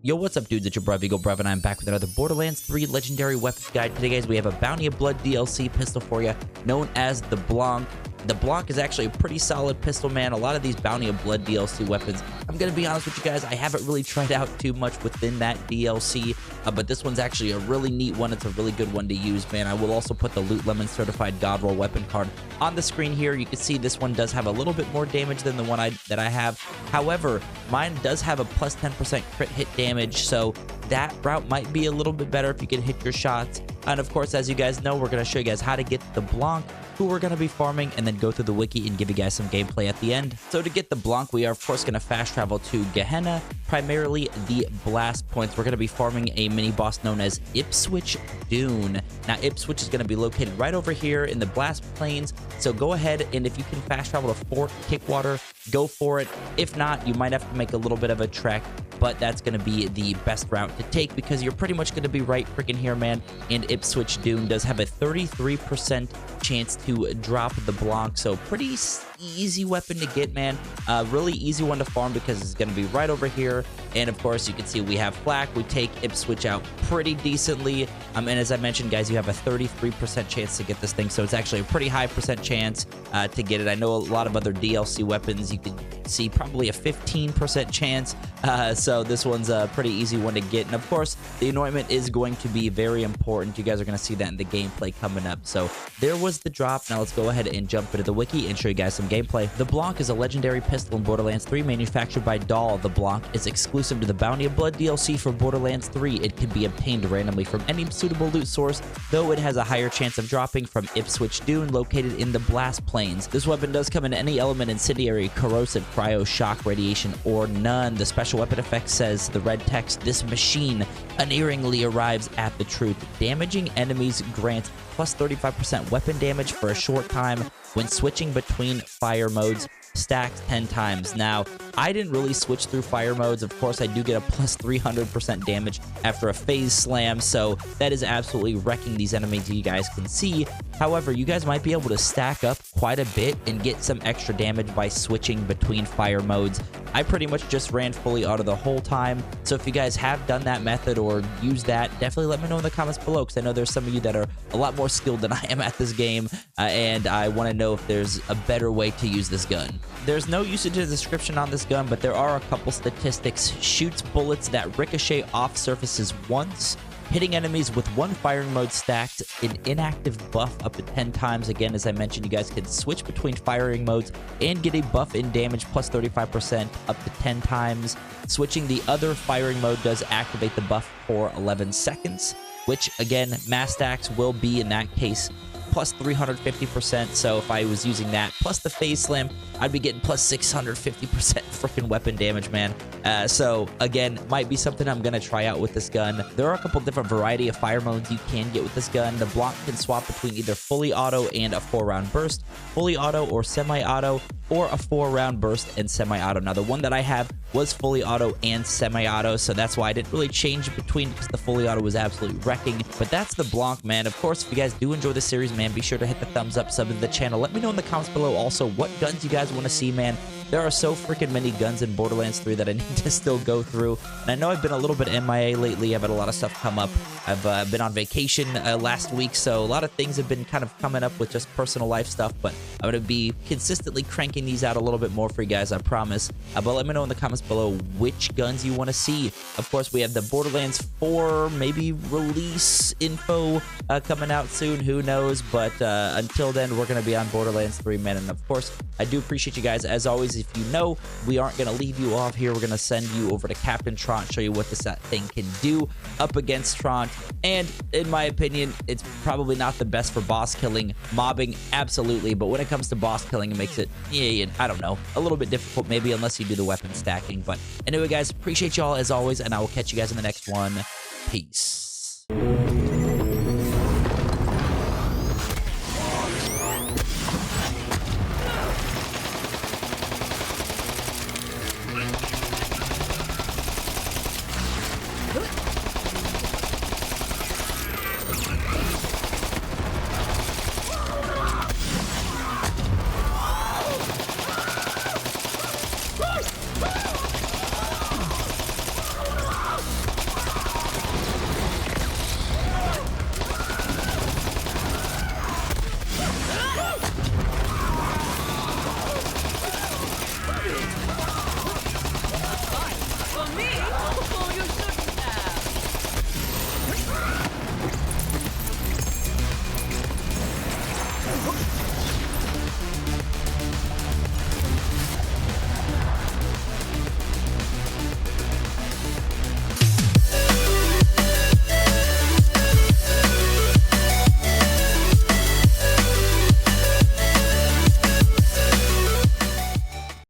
Yo, what's up, dudes? It's your bro, Brev, and I'm back with another Borderlands 3 Legendary Weapons Guide. Today, guys, we have a Bounty of Blood DLC pistol for you, known as the Blanc. The Blanc is actually a pretty solid pistol, man. A lot of these Bounty of Blood DLC weapons, I'm going to be honest with you guys, I haven't really tried out too much within that DLC, but this one's actually a really neat one. It's a really good one to use, man. I will also put the Loot Lemon Certified God Roll weapon card on the screen here. You can see this one does have a little bit more damage than the one that I have. However, mine does have a plus 10% crit hit damage, so that route might be a little bit better if you can hit your shots. And of course, as you guys know, we're going to show you guys how to get the Blanc, who we're going to be farming, and then go through the wiki and give you guys some gameplay at the end. So to get the Blanc, we are of course going to fast travel to Gehenna, primarily the Blastplains. We're going to be farming a mini boss known as Ipswitch Dunne. Now Ipswitch is going to be located right over here in the Blastplains, so go ahead and if you can fast travel to Fort Kickwater, go for it. If not, you might have to make a little bit of a trek, but that's going to be the best route to take because you're pretty much going to be right freaking here, man. And Ipswitch Dunne does have a 33% chance to drop the Blanc, so pretty easy weapon to get, man. Really easy one to farm because it's going to be right over here. And of course, you can see we have Flak. We take Ipswitch out pretty decently. And as I mentioned, guys, you have a 33% chance to get this thing, so it's actually a pretty high percent chance to get it. I know a lot of other DLC weapons, you can see probably a 15% chance. So this one's a pretty easy one to get. And of course, the anointment is going to be very important. You guys are going to see that in the gameplay coming up. So there was the drop. Now let's go ahead and jump into the wiki and show you guys some gameplay. The Blanc is a legendary pistol in Borderlands 3 manufactured by Dahl. The Blanc is exclusive to the Bounty of Blood DLC for Borderlands 3. It can be obtained randomly from any suitable loot source, though it has a higher chance of dropping from Ipswitch Dunne, located in the Blastplains. This weapon does come in any element: incendiary, corrosive, cryo, shock, radiation, or none. The special weapon effect says the red text, "This machine unerringly arrives at the truth." Damaging enemies grants plus 35% weapon damage for a short time when switching between fire modes, stacked 10 times. Now, I didn't really switch through fire modes. Of course, I do get a plus 300% damage after a phase slam, so that is absolutely wrecking these enemies, you guys can see. However, you guys might be able to stack up quite a bit and get some extra damage by switching between fire modes. I pretty much just ran fully auto the whole time, so if you guys have done that method or used that, definitely let me know in the comments below, because I know there's some of you that are a lot more skilled than I am at this game, and I want to know if there's a better way to use this gun. There's no usage description on this gun, but there are a couple statistics. Shoots bullets that ricochet off surfaces once, hitting enemies with one firing mode stacked, an inactive buff up to 10 times. Again, as I mentioned, you guys can switch between firing modes and get a buff in damage plus 35% up to 10 times. Switching the other firing mode does activate the buff for 11 seconds, which again, mass stacks will be in that case plus 350%. So if I was using that plus the phase slam, I'd be getting plus 650% freaking weapon damage, man. So again, might be something I'm gonna try out with this gun. There are a couple different variety of fire modes you can get with this gun. The Blanc can swap between either fully auto and a 4-round burst, fully auto or semi-auto, or a 4-round burst and semi-auto. Now the one that I have was fully auto and semi-auto, so that's why I didn't really change between, because the fully auto was absolutely wrecking. But that's the Blanc, man. Of course, if you guys do enjoy the series, man, be sure to hit the thumbs up, sub to the channel. Let me know in the comments below also what guns you guys want to see, man. There are so freaking many guns in Borderlands 3 that I need to still go through. And I know I've been a little bit MIA lately. I've had a lot of stuff come up. I've been on vacation last week, so a lot of things have been kind of coming up with just personal life stuff. But I'm going to be consistently cranking these out a little bit more for you guys, I promise. But let me know in the comments below which guns you want to see. Of course, we have the Borderlands 4 maybe release info coming out soon. Who knows? But until then, we're going to be on Borderlands 3, man. And of course, I do appreciate you guys. As always, if you know, we aren't going to leave you off here. We're going to send you over to Captain Trant, show you what this thing can do up against Trant. And in my opinion, it's probably not the best for boss killing. Mobbing, absolutely. But when it comes to boss killing, it makes it, yeah, I don't know, a little bit difficult maybe, unless you do the weapon stacking. But anyway, guys, appreciate y'all as always, and I will catch you guys in the next one. Peace. Huh?